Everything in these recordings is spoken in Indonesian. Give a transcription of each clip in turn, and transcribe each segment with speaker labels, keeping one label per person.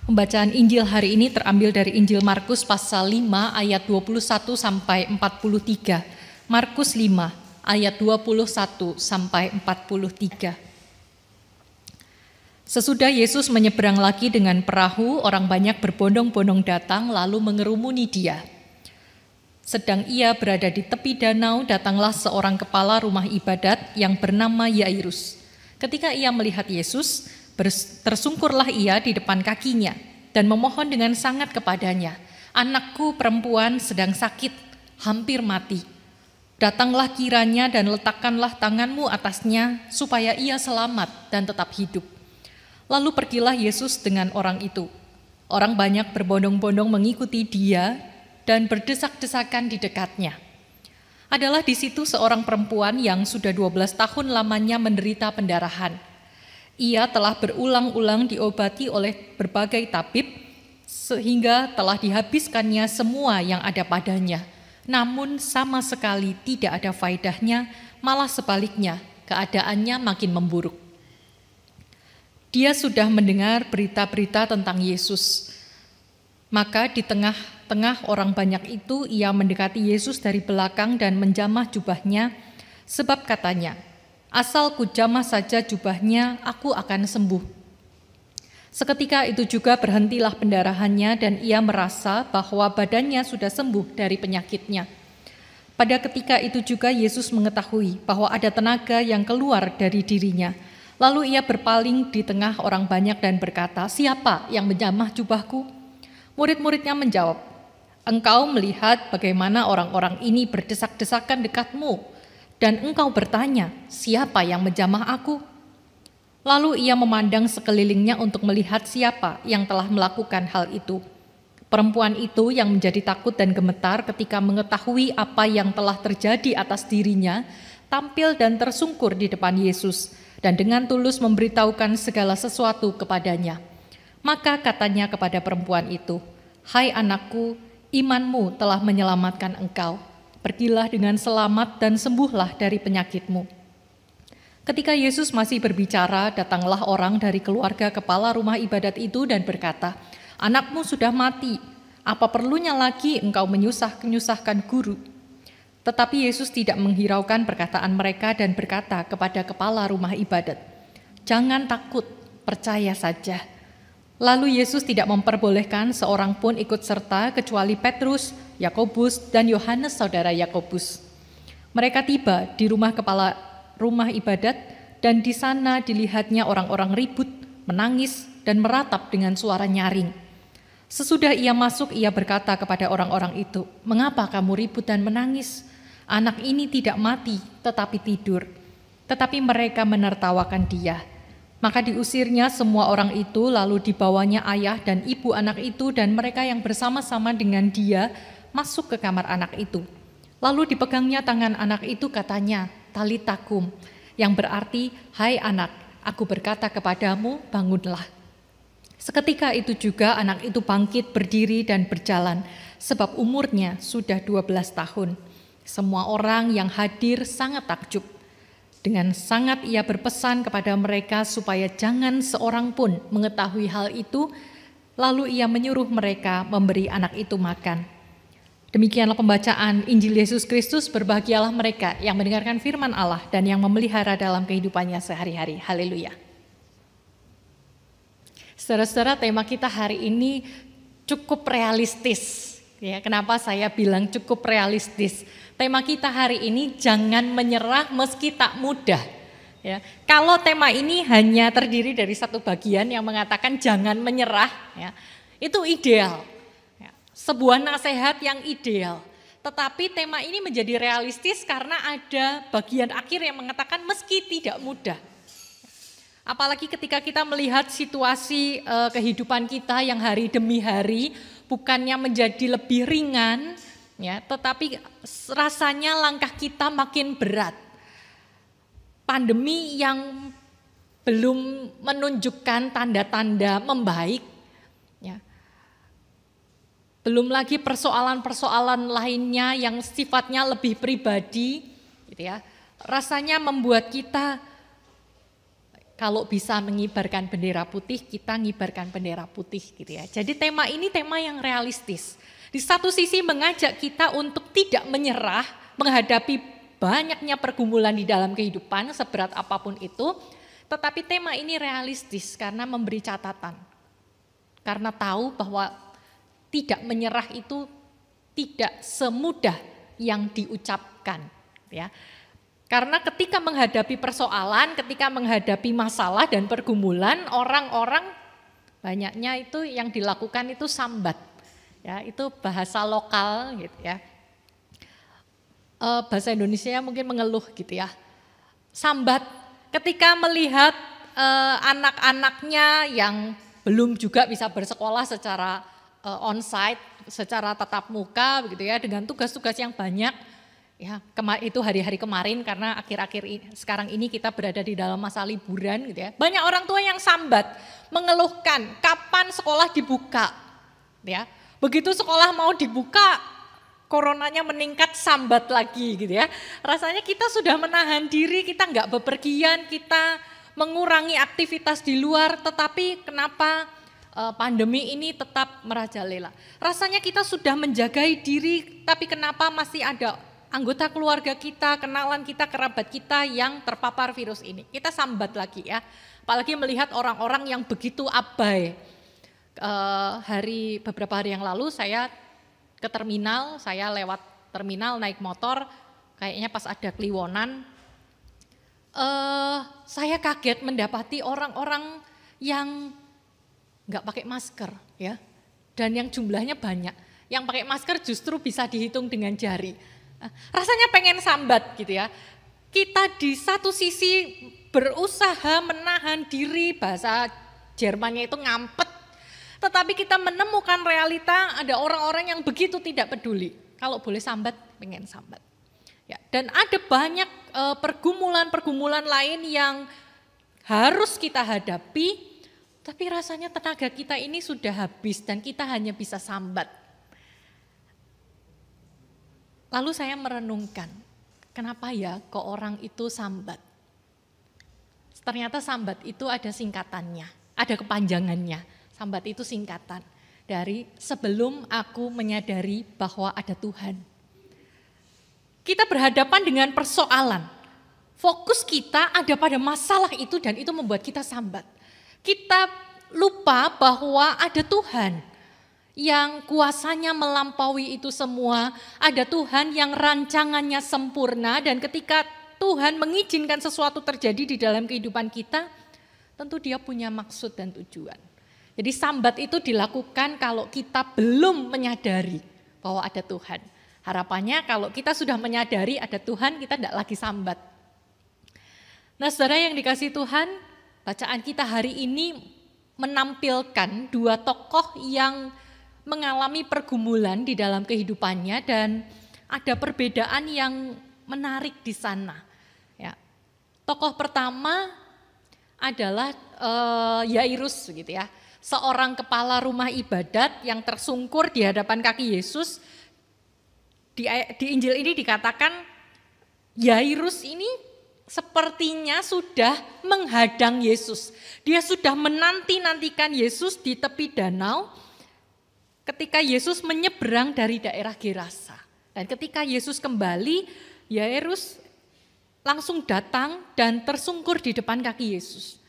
Speaker 1: Pembacaan Injil hari ini terambil dari Injil Markus pasal 5 ayat 21 sampai 43. Markus 5 ayat 21 sampai 43. Sesudah Yesus menyeberang lagi dengan perahu, orang banyak berbondong-bondong datang lalu mengerumuni dia. Sedang ia berada di tepi danau, datanglah seorang kepala rumah ibadat yang bernama Yairus. Ketika ia melihat Yesus, tersungkurlah ia di depan kakinya dan memohon dengan sangat kepadanya, "Anakku perempuan sedang sakit, hampir mati. Datanglah kiranya dan letakkanlah tanganmu atasnya supaya ia selamat dan tetap hidup." Lalu pergilah Yesus dengan orang itu. Orang banyak berbondong-bondong mengikuti dia dan berdesak-desakan di dekatnya. Adalah di situ seorang perempuan yang sudah 12 tahun lamanya menderita pendarahan. Ia telah berulang-ulang diobati oleh berbagai tabib, sehingga telah dihabiskannya semua yang ada padanya. Namun sama sekali tidak ada faedahnya, malah sebaliknya, keadaannya makin memburuk. Dia sudah mendengar berita-berita tentang Yesus. Maka di tengah-tengah orang banyak itu, ia mendekati Yesus dari belakang dan menjamah jubahnya, sebab katanya, "Asal kujamah saja jubahnya, aku akan sembuh." Seketika itu juga berhentilah pendarahannya dan ia merasa bahwa badannya sudah sembuh dari penyakitnya. Pada ketika itu juga Yesus mengetahui bahwa ada tenaga yang keluar dari dirinya. Lalu ia berpaling di tengah orang banyak dan berkata, "Siapa yang menjamah jubahku?" Murid-muridnya menjawab, "Engkau melihat bagaimana orang-orang ini berdesak-desakan dekatmu, dan engkau bertanya, 'Siapa yang menjamah aku?'" Lalu ia memandang sekelilingnya untuk melihat siapa yang telah melakukan hal itu. Perempuan itu yang menjadi takut dan gemetar ketika mengetahui apa yang telah terjadi atas dirinya, tampil dan tersungkur di depan Yesus, dan dengan tulus memberitahukan segala sesuatu kepadanya. Maka katanya kepada perempuan itu, "Hai anakku, imanmu telah menyelamatkan engkau. Pergilah dengan selamat dan sembuhlah dari penyakitmu." Ketika Yesus masih berbicara, datanglah orang dari keluarga kepala rumah ibadat itu dan berkata, "Anakmu sudah mati, apa perlunya lagi engkau menyusahkan guru?" Tetapi Yesus tidak menghiraukan perkataan mereka dan berkata kepada kepala rumah ibadat, "Jangan takut, percaya saja." Lalu Yesus tidak memperbolehkan seorang pun ikut serta kecuali Petrus, Yakobus, dan Yohanes saudara Yakobus. Mereka tiba di rumah kepala rumah ibadat dan di sana dilihatnya orang-orang ribut, menangis, dan meratap dengan suara nyaring. Sesudah ia masuk, ia berkata kepada orang-orang itu, "Mengapa kamu ribut dan menangis? Anak ini tidak mati, tetapi tidur." Tetapi mereka menertawakan dia. Maka diusirnya semua orang itu, lalu dibawanya ayah dan ibu anak itu dan mereka yang bersama-sama dengan dia masuk ke kamar anak itu. Lalu dipegangnya tangan anak itu, katanya, "Talita kum," yang berarti, "Hai anak, aku berkata kepadamu, bangunlah." Seketika itu juga anak itu bangkit berdiri dan berjalan, sebab umurnya sudah 12 tahun. Semua orang yang hadir sangat takjub. Dengan sangat ia berpesan kepada mereka supaya jangan seorang pun mengetahui hal itu, lalu ia menyuruh mereka memberi anak itu makan. Demikianlah pembacaan Injil Yesus Kristus. Berbahagialah mereka yang mendengarkan firman Allah dan yang memelihara dalam kehidupannya sehari-hari. Haleluya. Saudara-saudara, tema kita hari ini cukup realistis. Ya, kenapa saya bilang cukup realistis? Tema kita hari ini, jangan menyerah meski tak mudah. Ya, kalau tema ini hanya terdiri dari satu bagian yang mengatakan jangan menyerah, ya, itu ideal. Ya, sebuah nasihat yang ideal. Tetapi tema ini menjadi realistis karena ada bagian akhir yang mengatakan meski tidak mudah. Apalagi ketika kita melihat situasi kehidupan kita yang hari demi hari bukannya menjadi lebih ringan, ya, tetapi rasanya langkah kita makin berat. Pandemi yang belum menunjukkan tanda-tanda membaik, ya. Belum lagi persoalan-persoalan lainnya yang sifatnya lebih pribadi, gitu ya. Rasanya membuat kita Kalau bisa mengibarkan bendera putih, kita ngibarkan bendera putih gitu ya. Jadi tema ini tema yang realistis. Di satu sisi mengajak kita untuk tidak menyerah menghadapi banyaknya pergumulan di dalam kehidupan seberat apapun itu, tetapi tema ini realistis karena memberi catatan. Karena tahu bahwa tidak menyerah itu tidak semudah yang diucapkan ya. Karena ketika menghadapi persoalan, ketika menghadapi masalah dan pergumulan, orang-orang banyaknya itu yang dilakukan itu sambat. Ya, itu bahasa lokal gitu ya. Bahasa Indonesia mungkin mengeluh gitu ya. Sambat ketika melihat anak-anaknya yang belum juga bisa bersekolah secara onsite, secara tatap muka begitu ya, dengan tugas-tugas yang banyak. Ya, itu hari-hari kemarin karena akhir-akhir sekarang ini kita berada di dalam masa liburan gitu ya. Banyak orang tua yang sambat, mengeluhkan kapan sekolah dibuka. Ya. Begitu sekolah mau dibuka, coronanya meningkat, sambat lagi gitu ya. Rasanya kita sudah menahan diri, kita enggak bepergian, kita mengurangi aktivitas di luar, tetapi kenapa pandemi ini tetap merajalela. Rasanya kita sudah menjagai diri, tapi kenapa masih ada anggota keluarga kita, kenalan kita, kerabat kita yang terpapar virus ini. Kita sambat lagi ya, apalagi melihat orang-orang yang begitu abai. Beberapa hari yang lalu saya ke terminal, saya lewat terminal naik motor, kayaknya pas ada kliwonan, saya kaget mendapati orang-orang yang nggak pakai masker ya, dan yang jumlahnya banyak. Yang pakai masker justru bisa dihitung dengan jari. Rasanya pengen sambat gitu ya. Kita di satu sisi berusaha menahan diri, bahasa Jermannya itu ngampet. Tetapi kita menemukan realita ada orang-orang yang begitu tidak peduli. Kalau boleh sambat, pengen sambat. Ya, dan ada banyak pergumulan-pergumulan lain yang harus kita hadapi, tapi rasanya tenaga kita ini sudah habis dan kita hanya bisa sambat. Lalu saya merenungkan, kenapa ya kok orang itu sambat? Ternyata sambat itu ada singkatannya, ada kepanjangannya. Sambat itu singkatan dari sebelum aku menyadari bahwa ada Tuhan. Kita berhadapan dengan persoalan, fokus kita ada pada masalah itu dan itu membuat kita sambat. Kita lupa bahwa ada Tuhan yang kuasanya melampaui itu semua, ada Tuhan yang rancangannya sempurna dan ketika Tuhan mengizinkan sesuatu terjadi di dalam kehidupan kita, tentu Dia punya maksud dan tujuan. Jadi sambat itu dilakukan kalau kita belum menyadari bahwa ada Tuhan. Harapannya kalau kita sudah menyadari ada Tuhan, kita tidak lagi sambat. Nah saudara yang dikasihi Tuhan, bacaan kita hari ini menampilkan dua tokoh yang mengalami pergumulan di dalam kehidupannya dan ada perbedaan yang menarik di sana. Ya. Tokoh pertama adalah Yairus gitu ya, seorang kepala rumah ibadat yang tersungkur di hadapan kaki Yesus. Di Injil ini dikatakan Yairus ini sepertinya sudah menghadang Yesus. Dia sudah menanti-nantikan Yesus di tepi danau. Ketika Yesus menyeberang dari daerah Gerasa. Dan ketika Yesus kembali, Yairus langsung datang dan tersungkur di depan kaki Yesus.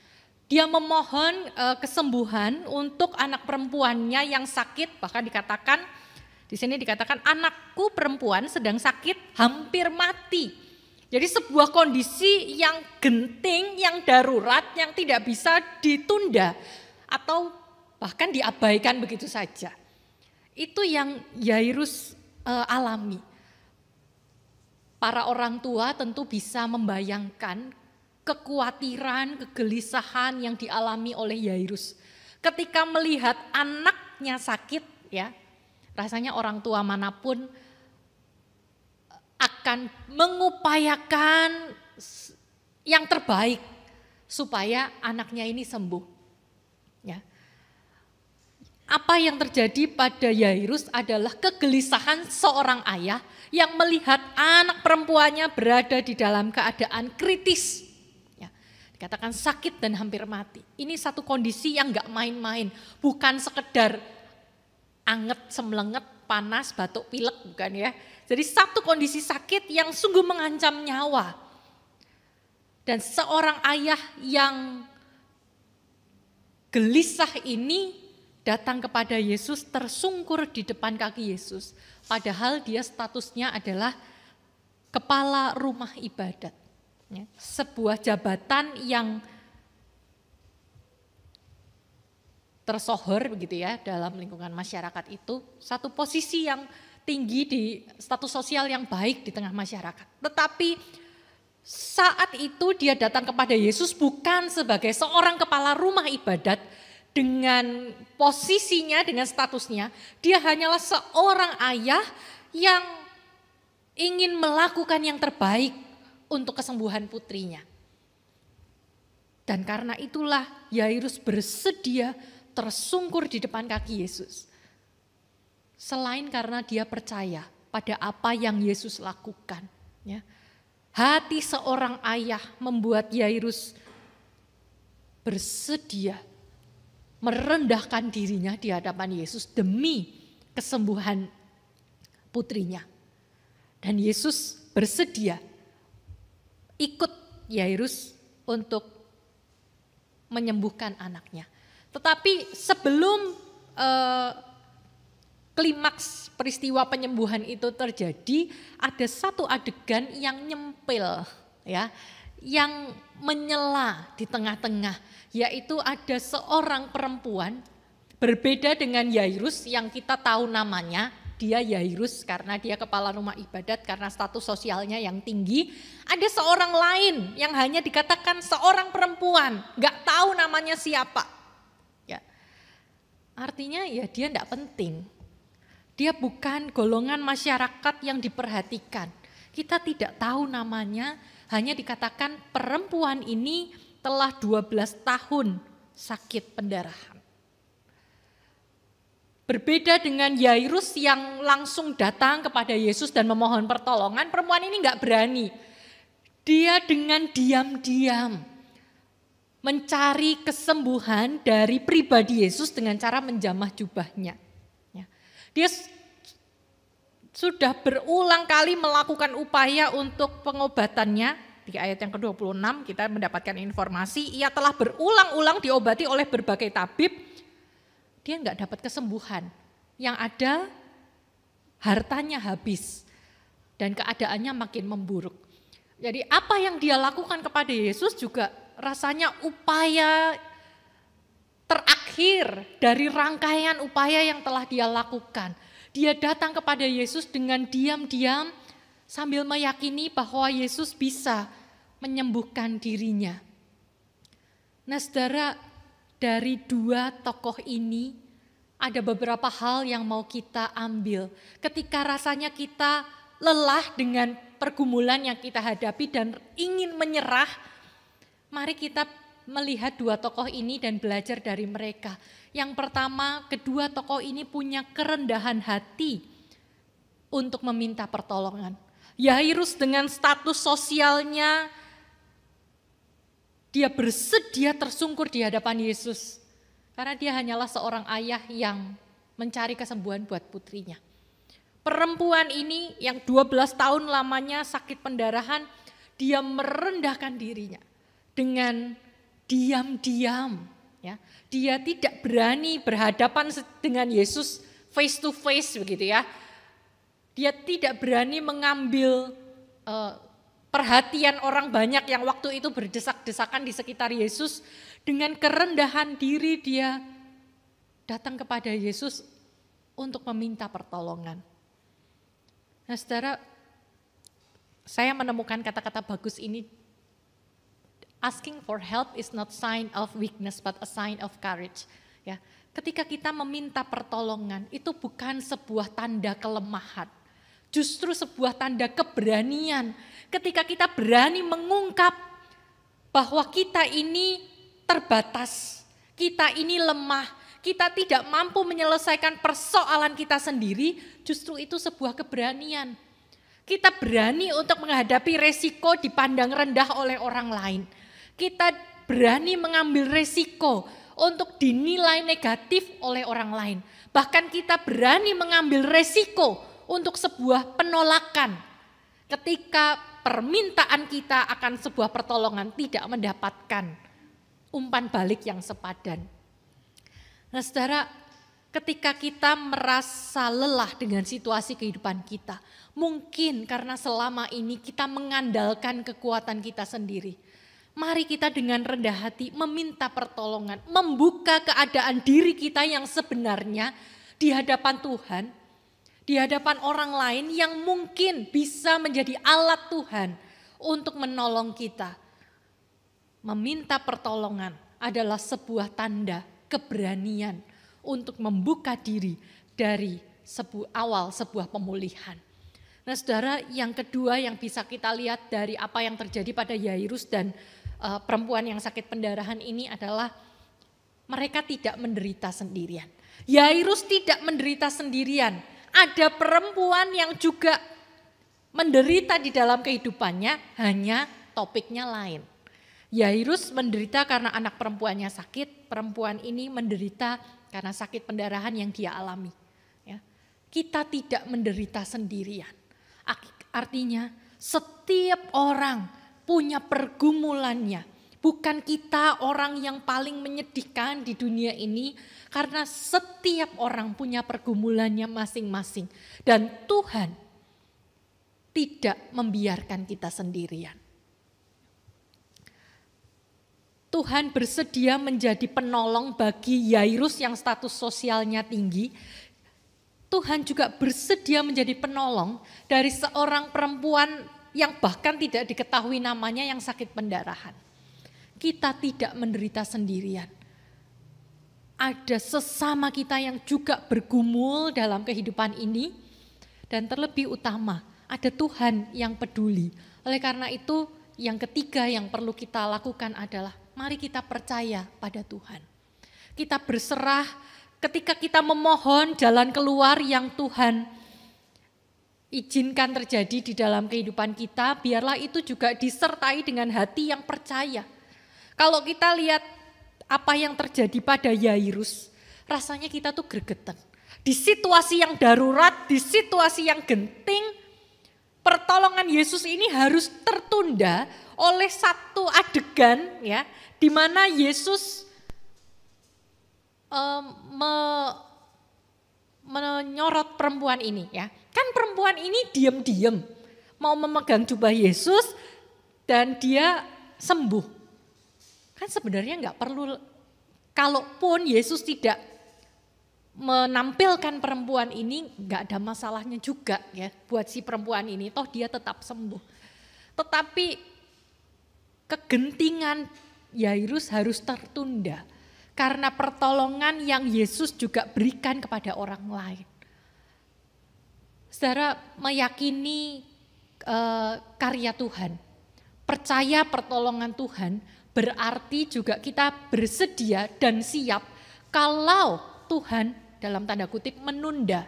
Speaker 1: Dia memohon kesembuhan untuk anak perempuannya yang sakit, bahkan dikatakan, di sini dikatakan anakku perempuan sedang sakit hampir mati. Jadi sebuah kondisi yang genting, yang darurat, yang tidak bisa ditunda atau bahkan diabaikan begitu saja. Itu yang Yairus alami. Para orang tua tentu bisa membayangkan kekhawatiran, kegelisahan yang dialami oleh Yairus. Ketika melihat anaknya sakit, ya, rasanya orang tua manapun akan mengupayakan yang terbaik supaya anaknya ini sembuh. Ya. Apa yang terjadi pada Yairus adalah kegelisahan seorang ayah yang melihat anak perempuannya berada di dalam keadaan kritis. Ya. Dikatakan sakit dan hampir mati. Ini satu kondisi yang gak main-main. Bukan sekedar anget, semlenget, panas, batuk, pilek, bukan ya. Jadi satu kondisi sakit yang sungguh mengancam nyawa. Dan seorang ayah yang gelisah ini datang kepada Yesus, tersungkur di depan kaki Yesus. Padahal dia statusnya adalah kepala rumah ibadat. Sebuah jabatan yang tersohor begitu ya dalam lingkungan masyarakat itu. Satu posisi yang tinggi di status sosial yang baik di tengah masyarakat. Tetapi saat itu dia datang kepada Yesus bukan sebagai seorang kepala rumah ibadat, dengan posisinya, dengan statusnya, dia hanyalah seorang ayah yang ingin melakukan yang terbaik untuk kesembuhan putrinya. Dan karena itulah Yairus bersedia tersungkur di depan kaki Yesus. Selain karena dia percaya pada apa yang Yesus lakukan. Ya. Hati seorang ayah membuat Yairus bersedia merendahkan dirinya di hadapan Yesus demi kesembuhan putrinya. Dan Yesus bersedia ikut Yairus untuk menyembuhkan anaknya. Tetapi sebelum klimaks peristiwa penyembuhan itu terjadi, ada satu adegan yang nyempil, ya, yang menyela di tengah-tengah. Yaitu ada seorang perempuan berbeda dengan Yairus yang kita tahu namanya, dia Yairus karena dia kepala rumah ibadat, karena status sosialnya yang tinggi. Ada seorang lain yang hanya dikatakan seorang perempuan, gak tahu namanya siapa. Ya. Artinya ya dia gak penting, dia bukan golongan masyarakat yang diperhatikan. Kita tidak tahu namanya, hanya dikatakan perempuan ini telah 12 tahun sakit pendarahan. Berbeda dengan Yairus yang langsung datang kepada Yesus dan memohon pertolongan, perempuan ini enggak berani. Dia dengan diam-diam mencari kesembuhan dari pribadi Yesus dengan cara menjamah jubahnya. Dia sudah berulang kali melakukan upaya untuk pengobatannya. Di ayat yang ke-26 kita mendapatkan informasi, ia telah berulang-ulang diobati oleh berbagai tabib, dia enggak dapat kesembuhan. Yang ada hartanya habis dan keadaannya makin memburuk. Jadi apa yang dia lakukan kepada Yesus juga rasanya upaya terakhir dari rangkaian upaya yang telah dia lakukan. Dia datang kepada Yesus dengan diam-diam sambil meyakini bahwa Yesus bisa menyembuhkan dirinya. Nah saudara, dari dua tokoh ini ada beberapa hal yang mau kita ambil. Ketika rasanya kita lelah dengan pergumulan yang kita hadapi dan ingin menyerah, mari kita melihat dua tokoh ini dan belajar dari mereka. Yang pertama, kedua tokoh ini punya kerendahan hati untuk meminta pertolongan. Yairus dengan status sosialnya, dia bersedia tersungkur di hadapan Yesus. Karena dia hanyalah seorang ayah yang mencari kesembuhan buat putrinya. Perempuan ini yang 12 tahun lamanya sakit pendarahan, dia merendahkan dirinya dengan diam-diam. Ya. Dia tidak berani berhadapan dengan Yesus face to face begitu ya. Dia tidak berani mengambil perhatian orang banyak yang waktu itu berdesak-desakan di sekitar Yesus. Dengan kerendahan diri dia datang kepada Yesus untuk meminta pertolongan. Nah saudara, saya menemukan kata-kata bagus ini. Asking for help is not sign of weakness but a sign of courage. Ya, ketika kita meminta pertolongan itu bukan sebuah tanda kelemahan. Justru sebuah tanda keberanian. Ketika kita berani mengungkap bahwa kita ini terbatas, kita ini lemah, kita tidak mampu menyelesaikan persoalan kita sendiri, justru itu sebuah keberanian. Kita berani untuk menghadapi resiko dipandang rendah oleh orang lain. Kita berani mengambil resiko untuk dinilai negatif oleh orang lain. Bahkan kita berani mengambil resiko untuk sebuah penolakan. Ketika permintaan kita akan sebuah pertolongan tidak mendapatkan umpan balik yang sepadan. Nah saudara, ketika kita merasa lelah dengan situasi kehidupan kita, mungkin karena selama ini kita mengandalkan kekuatan kita sendiri. Mari kita dengan rendah hati meminta pertolongan, membuka keadaan diri kita yang sebenarnya di hadapan Tuhan, di hadapan orang lain yang mungkin bisa menjadi alat Tuhan untuk menolong kita. Meminta pertolongan adalah sebuah tanda keberanian untuk membuka diri dari awal sebuah pemulihan. Nah saudara, yang kedua yang bisa kita lihat dari apa yang terjadi pada Yairus dan perempuan yang sakit pendarahan ini adalah mereka tidak menderita sendirian. Yairus tidak menderita sendirian. Ada perempuan yang juga menderita di dalam kehidupannya, hanya topiknya lain. Yairus menderita karena anak perempuannya sakit, perempuan ini menderita karena sakit pendarahan yang dia alami. Ya. Kita tidak menderita sendirian. Artinya setiap orang punya pergumulannya. Bukan kita orang yang paling menyedihkan di dunia ini, karena setiap orang punya pergumulannya masing-masing. Dan Tuhan tidak membiarkan kita sendirian. Tuhan bersedia menjadi penolong bagi Yairus yang status sosialnya tinggi. Tuhan juga bersedia menjadi penolong dari seorang perempuan yang bahkan tidak diketahui namanya yang sakit pendarahan. Kita tidak menderita sendirian. Ada sesama kita yang juga bergumul dalam kehidupan ini. Dan terlebih utama, ada Tuhan yang peduli. Oleh karena itu, yang ketiga yang perlu kita lakukan adalah mari kita percaya pada Tuhan. Kita berserah ketika kita memohon jalan keluar yang Tuhan izinkan terjadi di dalam kehidupan kita, biarlah itu juga disertai dengan hati yang percaya. Kalau kita lihat apa yang terjadi pada Yairus, rasanya kita tuh gregetan. Di situasi yang darurat, di situasi yang genting, pertolongan Yesus ini harus tertunda oleh satu adegan ya, di mana Yesus menyorot perempuan ini ya. Kan perempuan ini diam-diam mau memegang jubah Yesus dan dia sembuh. Kan sebenarnya enggak perlu, kalaupun Yesus tidak menampilkan perempuan ini enggak ada masalahnya juga ya buat si perempuan ini, toh dia tetap sembuh. Tetapi kegentingan Yairus harus tertunda karena pertolongan yang Yesus juga berikan kepada orang lain. Saudara, meyakini karya Tuhan, percaya pertolongan Tuhan, berarti juga kita bersedia dan siap kalau Tuhan dalam tanda kutip menunda.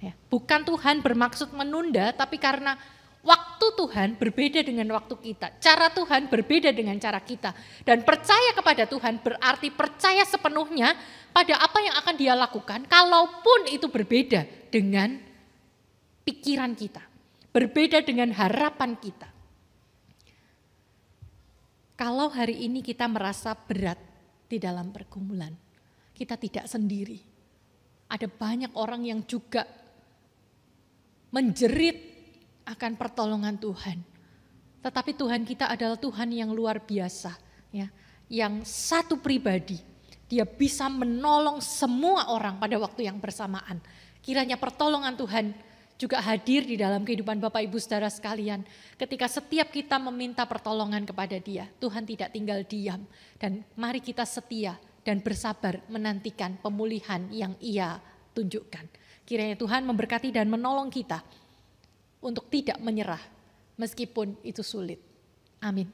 Speaker 1: Ya, bukan Tuhan bermaksud menunda, tapi karena waktu Tuhan berbeda dengan waktu kita. Cara Tuhan berbeda dengan cara kita. Dan percaya kepada Tuhan berarti percaya sepenuhnya pada apa yang akan Dia lakukan, kalaupun itu berbeda dengan pikiran kita, berbeda dengan harapan kita. Kalau hari ini kita merasa berat di dalam pergumulan, kita tidak sendiri. Ada banyak orang yang juga menjerit akan pertolongan Tuhan. Tetapi Tuhan kita adalah Tuhan yang luar biasa, ya, yang satu pribadi. Dia bisa menolong semua orang pada waktu yang bersamaan. Kiranya pertolongan Tuhan juga hadir di dalam kehidupan Bapak Ibu Saudara sekalian. Ketika setiap kita meminta pertolongan kepada Dia, Tuhan tidak tinggal diam. Dan mari kita setia dan bersabar menantikan pemulihan yang Ia tunjukkan. Kiranya Tuhan memberkati dan menolong kita untuk tidak menyerah meskipun itu sulit. Amin.